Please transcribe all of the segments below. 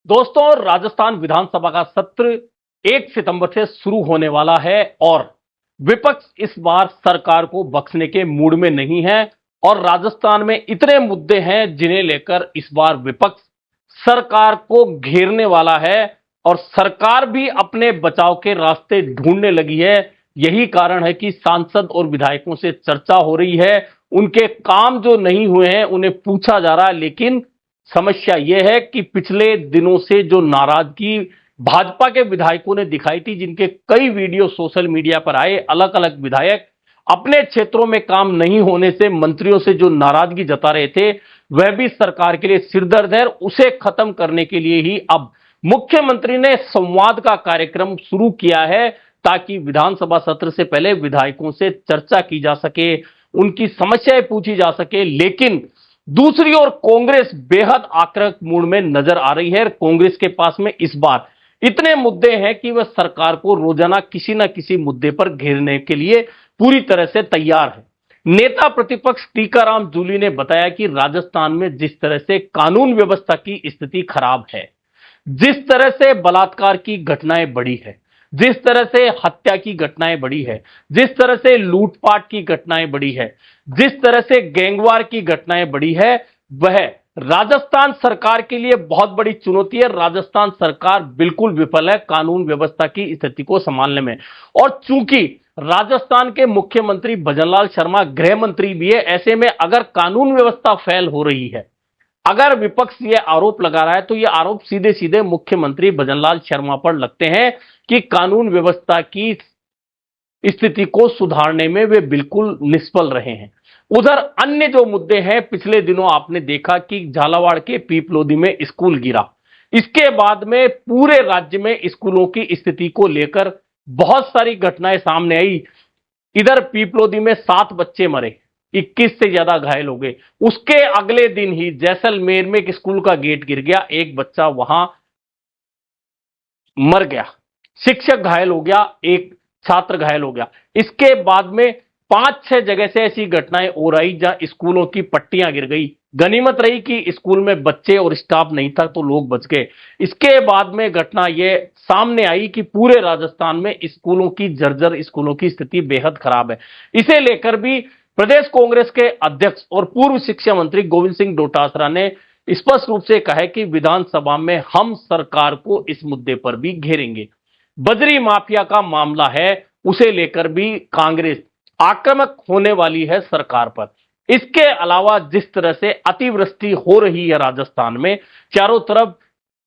दोस्तों, राजस्थान विधानसभा का सत्र 1 सितंबर से शुरू होने वाला है और विपक्ष इस बार सरकार को बख्शने के मूड में नहीं है। और राजस्थान में इतने मुद्दे हैं जिन्हें लेकर इस बार विपक्ष सरकार को घेरने वाला है और सरकार भी अपने बचाव के रास्ते ढूंढने लगी है। यही कारण है कि सांसद और विधायकों से चर्चा हो रही है, उनके काम जो नहीं हुए हैं उन्हें पूछा जा रहा है। लेकिन समस्या यह है कि पिछले दिनों से जो नाराजगी भाजपा के विधायकों ने दिखाई थी, जिनके कई वीडियो सोशल मीडिया पर आए, अलग अलग विधायक अपने क्षेत्रों में काम नहीं होने से मंत्रियों से जो नाराजगी जता रहे थे, वह भी सरकार के लिए सिरदर्द है। उसे खत्म करने के लिए ही अब मुख्यमंत्री ने संवाद का कार्यक्रम शुरू किया है, ताकि विधानसभा सत्र से पहले विधायकों से चर्चा की जा सके, उनकी समस्याएं पूछी जा सके। लेकिन दूसरी ओर कांग्रेस बेहद आक्रामक मूड में नजर आ रही है। कांग्रेस के पास में इस बार इतने मुद्दे हैं कि वह सरकार को रोजाना किसी न किसी मुद्दे पर घेरने के लिए पूरी तरह से तैयार है। नेता प्रतिपक्ष टीकाराम जूली ने बताया कि राजस्थान में जिस तरह से कानून व्यवस्था की स्थिति खराब है, जिस तरह से बलात्कार की घटनाएं बढ़ी है, जिस तरह से हत्या की घटनाएं बढ़ी है, जिस तरह से लूटपाट की घटनाएं बढ़ी है, जिस तरह से गैंगवार की घटनाएं बढ़ी है, वह राजस्थान सरकार के लिए बहुत बड़ी चुनौती है। राजस्थान सरकार बिल्कुल विफल है कानून व्यवस्था की स्थिति को संभालने में। और चूंकि राजस्थान के मुख्यमंत्री भजनलाल शर्मा गृह मंत्री भी है, ऐसे में अगर कानून व्यवस्था फेल हो रही है, अगर विपक्ष ये आरोप लगा रहा है, तो ये आरोप सीधे सीधे मुख्यमंत्री भजनलाल शर्मा पर लगते हैं कि कानून व्यवस्था की स्थिति को सुधारने में वे बिल्कुल निष्फल रहे हैं। उधर अन्य जो मुद्दे हैं, पिछले दिनों आपने देखा कि झालावाड़ के पीपलोदी में स्कूल गिरा, इसके बाद में पूरे राज्य में स्कूलों की स्थिति को लेकर बहुत सारी घटनाएं सामने आई। इधर पीपलोदी में 7 बच्चे मरे, 21 से ज्यादा घायल हो गए। उसके अगले दिन ही जैसलमेर में एक स्कूल का गेट गिर गया, एक बच्चा वहां मर गया, शिक्षक घायल हो गया, एक छात्र घायल हो गया। इसके बाद में 5-6 जगह से ऐसी घटनाएं और आई जहां स्कूलों की पट्टियां गिर गई। गनीमत रही कि स्कूल में बच्चे और स्टाफ नहीं था, तो लोग बच गए। इसके बाद में घटना यह सामने आई कि पूरे राजस्थान में स्कूलों की जर्जर स्कूलों की स्थिति बेहद खराब है। इसे लेकर भी प्रदेश कांग्रेस के अध्यक्ष और पूर्व शिक्षा मंत्री गोविंद सिंह डोटासरा ने स्पष्ट रूप से कहा है कि विधानसभा में हम सरकार को इस मुद्दे पर भी घेरेंगे। बजरी माफिया का मामला है, उसे लेकर भी कांग्रेस आक्रामक होने वाली है सरकार पर। इसके अलावा जिस तरह से अतिवृष्टि हो रही है राजस्थान में, चारों तरफ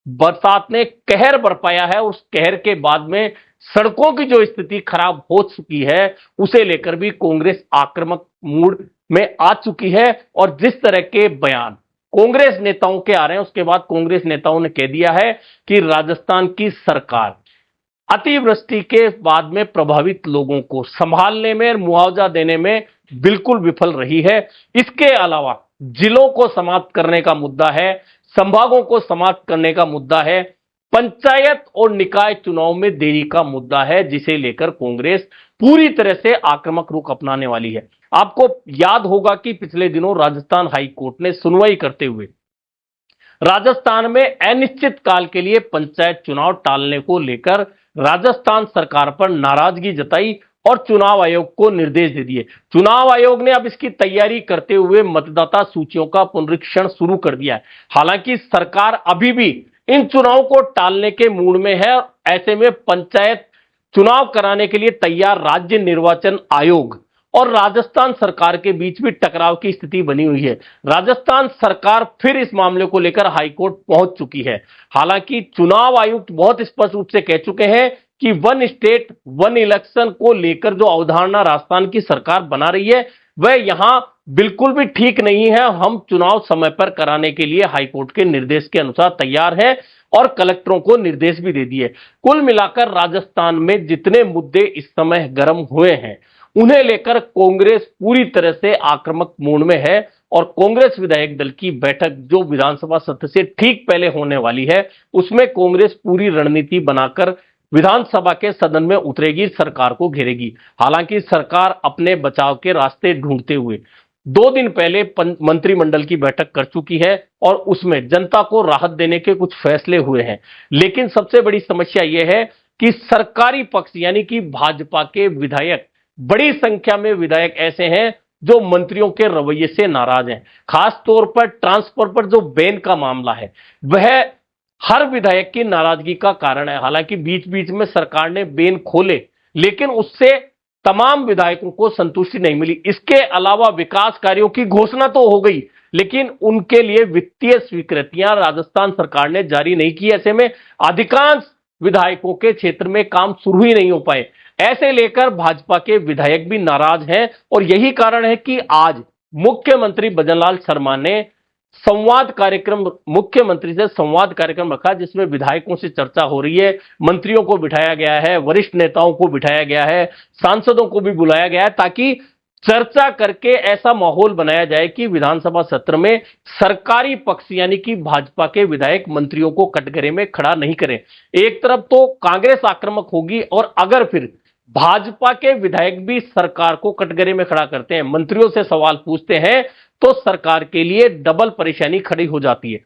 बरसात ने कहर बरपाया है, उस कहर के बाद में सड़कों की जो स्थिति खराब हो चुकी है, उसे लेकर भी कांग्रेस आक्रामक मूड में आ चुकी है। और जिस तरह के बयान कांग्रेस नेताओं के आ रहे हैं, उसके बाद कांग्रेस नेताओं ने कह दिया है कि राजस्थान की सरकार अतिवृष्टि के बाद में प्रभावित लोगों को संभालने में, मुआवजा देने में बिल्कुल विफल रही है। इसके अलावा जिलों को समाप्त करने का मुद्दा है, संभागों को समाप्त करने का मुद्दा है, पंचायत और निकाय चुनाव में देरी का मुद्दा है, जिसे लेकर कांग्रेस पूरी तरह से आक्रामक रुख अपनाने वाली है। आपको याद होगा कि पिछले दिनों राजस्थान हाई कोर्ट ने सुनवाई करते हुए राजस्थान में अनिश्चित काल के लिए पंचायत चुनाव टालने को लेकर राजस्थान सरकार पर नाराजगी जताई और चुनाव आयोग को निर्देश दे दिए। चुनाव आयोग ने अब इसकी तैयारी करते हुए मतदाता सूचियों का पुनरीक्षण शुरू कर दिया है। हालांकि सरकार अभी भी इन चुनाव को टालने के मूड में है। ऐसे में पंचायत चुनाव कराने के लिए तैयार राज्य निर्वाचन आयोग और राजस्थान सरकार के बीच भी टकराव की स्थिति बनी हुई है। राजस्थान सरकार फिर इस मामले को लेकर हाईकोर्ट पहुंच चुकी है। हालांकि चुनाव आयुक्त बहुत स्पष्ट रूप से कह चुके हैं कि वन स्टेट वन इलेक्शन को लेकर जो अवधारणा राजस्थान की सरकार बना रही है, वह यहां बिल्कुल भी ठीक नहीं है। हम चुनाव समय पर कराने के लिए हाईकोर्ट के निर्देश के अनुसार तैयार है और कलेक्टरों को निर्देश भी दे दिए। कुल मिलाकर राजस्थान में जितने मुद्दे इस समय गर्म हुए हैं, उन्हें लेकर कांग्रेस पूरी तरह से आक्रामक मूड में है। और कांग्रेस विधायक दल की बैठक जो विधानसभा सत्र से ठीक पहले होने वाली है, उसमें कांग्रेस पूरी रणनीति बनाकर विधानसभा के सदन में उतरेगी, सरकार को घेरेगी। हालांकि सरकार अपने बचाव के रास्ते ढूंढते हुए 2 दिन पहले मंत्रिमंडल की बैठक कर चुकी है और उसमें जनता को राहत देने के कुछ फैसले हुए हैं। लेकिन सबसे बड़ी समस्या यह है कि सरकारी पक्ष यानी कि भाजपा के विधायक, बड़ी संख्या में विधायक ऐसे हैं जो मंत्रियों के रवैये से नाराज हैं। खास तौर पर ट्रांसफर पर जो बैन का मामला है वह हर विधायक की नाराजगी का कारण है। हालांकि बीच बीच में सरकार ने बैन खोले लेकिन उससे तमाम विधायकों को संतुष्टि नहीं मिली। इसके अलावा विकास कार्यों की घोषणा तो हो गई लेकिन उनके लिए वित्तीय स्वीकृतियां राजस्थान सरकार ने जारी नहीं की। ऐसे में अधिकांश विधायकों के क्षेत्र में काम शुरू ही नहीं हो पाए। ऐसे लेकर भाजपा के विधायक भी नाराज हैं और यही कारण है कि आज मुख्यमंत्री भजनलाल शर्मा ने मुख्यमंत्री से संवाद कार्यक्रम रखा जिसमें विधायकों से चर्चा हो रही है, मंत्रियों को बिठाया गया है, वरिष्ठ नेताओं को बिठाया गया है, सांसदों को भी बुलाया गया है ताकि चर्चा करके ऐसा माहौल बनाया जाए कि विधानसभा सत्र में सरकारी पक्ष यानी कि भाजपा के विधायक मंत्रियों को कटघरे में खड़ा नहीं करें। एक तरफ तो कांग्रेस आक्रामक होगी और अगर फिर भाजपा के विधायक भी सरकार को कटघरे में खड़ा करते हैं, मंत्रियों से सवाल पूछते हैं, तो सरकार के लिए डबल परेशानी खड़ी हो जाती है।